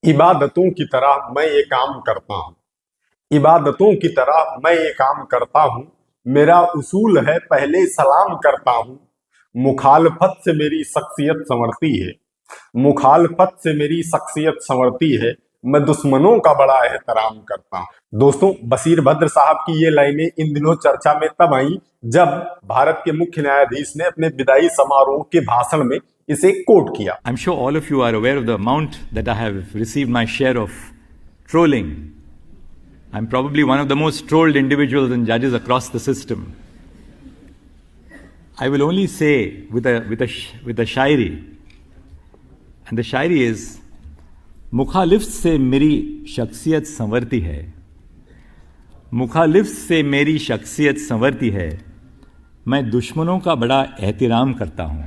इबादतों की तरह मैं ये काम करता हूँ। इबादतों की तरह मैं ये काम करता हूँ। मेरा उसूल है पहले सलाम करता हूँ। मुखालफत से मेरी शख्सियत संवरती है। मुखालफत से मेरी शख्सियत संवरती है। मैं दुश्मनों का बड़ा एहतराम करता हूँ। दोस्तों, बशीर भद्र साहब की ये लाइनें इन दिनों चर्चा में तब आई जब भारत के मुख्य न्यायाधीश ने अपने विदाई समारोह के भाषण में इसे कोट किया। I'm sure all of you are aware of the amount that I have received my share of trolling. I'm probably one of the most trolled individuals and judges across the system. I will only say with a shairi, and the shairi is, मुखालिफ से मेरी शख्सियत संवरती है, मुखालिफ से मेरी शख्सियत संवरती है, मैं दुश्मनों का बड़ा एहतराम करता हूं।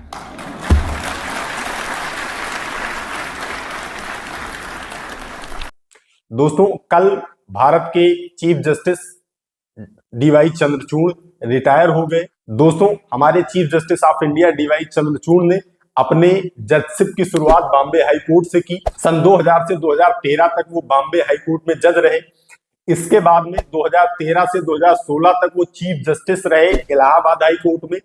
दोस्तों, कल भारत के chief justice D Y Chandrachud retire हो गए। दोस्तों, हमारे chief justice of India D Y Chandrachud ने अपने जजशिप की शुरुआत बॉम्बे हाई कोर्ट से की। सन 2000 से 2013 तक वो बॉम्बे हाई कोर्ट में जज रहे। इसके बाद में 2013 से 2016 तक वो चीफ जस्टिस रहे इलाहाबाद हाई कोर्ट में।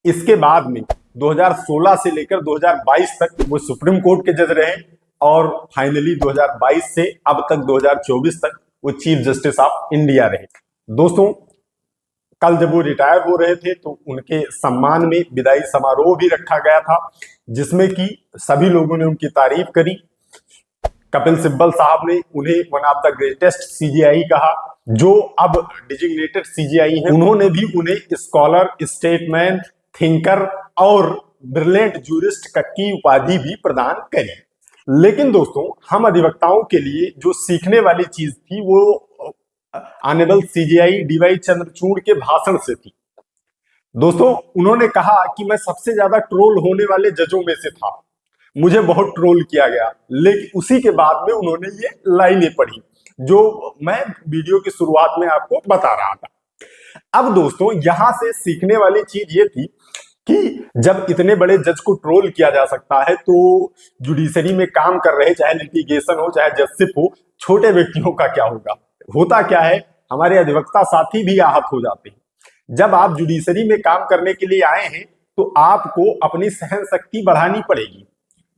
इसके बाद में 2016 से लेकर 2022 तक वो सुप्रीम कोर्ट के जज रहे और फाइनली 2022 से अब तक 2024 तक वो चीफ जस्टिस ऑफ इंडिया रहे। दोस्तों, कल जब वो रिटायर हो रहे थे तो उनके सम्मान में विदाई समारोह भी रखा गया था, जिसमें कि सभी लोगों ने उनकी तारीफ करी। कपिल सिब्बल साहब ने उन्हें one of the greatest CGI कहा, जो अब डिजिग्नेटेड सीजीआई हैं। उन्होंने भी उन्हें स्कॉलर, स्टेटमैन, थिंकर और ब्रिलियंट जूरिस्ट की उपाधि भी प्रदान करी। लेकिन दोस्तों, हम अधिवक्ताओं के लिए जो सीखने वाली चीज थी वो ऑनरेबल सीजीआई डीवाई चंद्रचूड़ के भाषण से थी। दोस्तों, उन्होंने कहा कि मैं सबसे ज्यादा ट्रोल होने वाले जजों में से था, मुझे बहुत ट्रोल किया गया। लेकिन उसी के बाद में उन्होंने ये लाइनें पढ़ी जो मैं वीडियो की शुरुआत में आपको बता रहा था। अब दोस्तों, यहां से सीखने वाली चीज ये थी कि जब इतने बड़े जज को ट्रोल किया जा सकता है तो जुडिशरी में काम कर रहे, चाहे लिटिगेशन हो चाहे जजशिप हो, छोटे व्यक्तियों का क्या होगा। होता क्या है, हमारे अधिवक्ता साथी भी आहत हो जाते हैं। जब आप जुडिशरी में काम करने के लिए आए हैं तो आपको अपनी सहन शक्ति बढ़ानी पड़ेगी,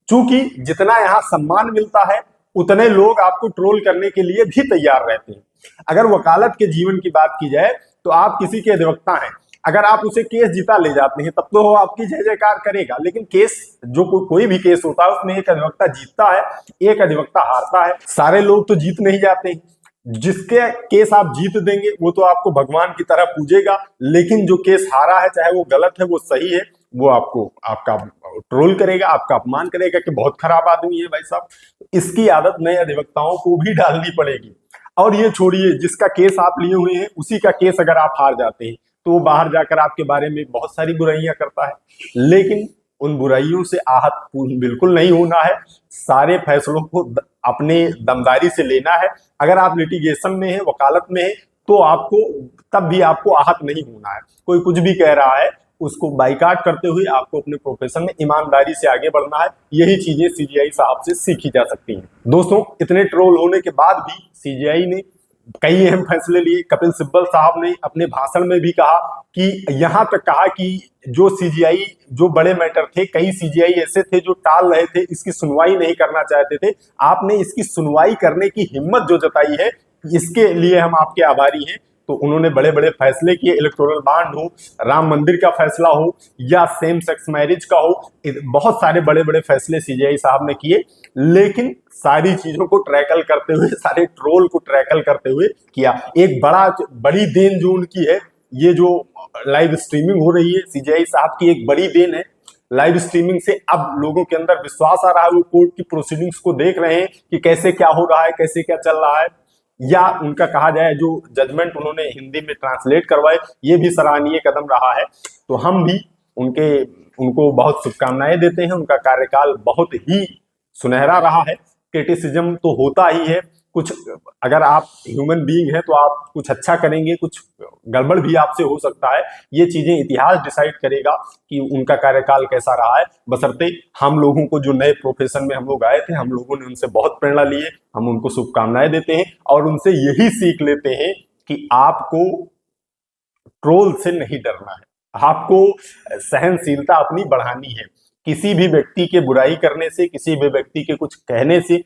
क्योंकि जितना यहाँ सम्मान मिलता है उतने लोग आपको ट्रोल करने के लिए भी तैयार रहते हैं। अगर वकालत के जीवन की बात की जाए तो आप किसी के अधिवक्ता हैं, अगर आप उसे केस जीता ले जाते हैं तब तो वो आपकी जय जयकार करेगा। लेकिन केस जो कोई भी केस होता है उसमें एक अधिवक्ता जीतता है, एक अधिवक्ता हारता है। सारे लोग तो जीत नहीं जाते हैं। जिसके केस आप जीत देंगे वो तो आपको भगवान की तरह पूजेगा, लेकिन जो केस हारा है, चाहे वो गलत है वो सही है, वो आपका ट्रोल करेगा, आपका अपमान करेगा कि बहुत खराब आदमी है भाई साहब। इसकी आदत नए अधिवक्ताओं को भी डालनी पड़ेगी। और ये छोड़िए, जिसका केस आप लिए हुए हैं उसी का केस अगर आप हार जाते हैं तो वो बाहर जाकर आपके बारे में बहुत सारी बुराइयां करता है। लेकिन उन बुराइयों से आहत बिल्कुल नहीं होना है। सारे फैसलों को अपने दमदारी से लेना है। अगर आप लिटिगेशन में है, वकालत में है, तो आपको तब भी आपको आहत नहीं होना है। कोई कुछ भी कह रहा है उसको बाइकाट करते हुए आपको अपने प्रोफेशन में ईमानदारी से आगे बढ़ना है। यही चीजें सीजीआई साहब से सीखी जा सकती हैं। दोस्तों, इतने ट्रोल होने के बाद भी सीजीआई ने कई अहम फैसले लिए। कपिल सिब्बल साहब ने अपने भाषण में भी कहा कि यहां तक कहा कि जो सीजीआई, जो बड़े मैटर थे, कई सीजीआई ऐसे थे जो टाल रहे थे, इसकी सुनवाई नहीं करना चाहते थे। आपने इसकी सुनवाई करने की हिम्मत जो जताई है, इसके लिए हम आपके आभारी हैं। तो उन्होंने बड़े बड़े फैसले किए, इलेक्टोरल बॉन्ड हो, राम मंदिर का फैसला हो या सेम सेक्स मैरिज का हो, बहुत सारे बड़े बड़े फैसले सीजीआई साहब ने किए। लेकिन सारी चीजों को ट्रैकल करते हुए, सारे ट्रोल को ट्रैकल करते हुए किया। एक बड़ी देन जो उनकी है, ये जो लाइव स्ट्रीमिंग हो रही है, सीजीआई साहब की एक बड़ी देन है। लाइव स्ट्रीमिंग से अब लोगों के अंदर विश्वास आ रहा है, वो कोर्ट की प्रोसीडिंग्स को देख रहे हैं कि कैसे क्या हो रहा है, कैसे क्या चल रहा है। या उनका कहा जाए जो जजमेंट उन्होंने हिंदी में ट्रांसलेट करवाए, ये भी सराहनीय कदम रहा है। तो हम भी उनको बहुत शुभकामनाएं देते हैं। उनका कार्यकाल बहुत ही सुनहरा रहा है। क्रिटिसिज्म तो होता ही है, कुछ, अगर आप ह्यूमन बीइंग हैं तो आप कुछ अच्छा करेंगे, कुछ गड़बड़ भी आपसे हो सकता है। ये चीजें इतिहास डिसाइड करेगा कि उनका कार्यकाल कैसा रहा है। बशर्ते हम लोगों को, जो नए प्रोफेशन में हम लोग आए थे, हम लोगों ने उनसे बहुत प्रेरणा ली है, हम उनको शुभकामनाएं देते हैं और उनसे यही सीख लेते हैं कि आपको ट्रोल से नहीं डरना है, आपको सहनशीलता अपनी बढ़ानी है। किसी भी व्यक्ति के बुराई करने से, किसी भी व्यक्ति के कुछ कहने से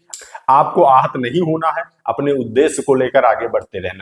आपको आहत नहीं होना है, अपने उद्देश्य को लेकर आगे बढ़ते रहना है।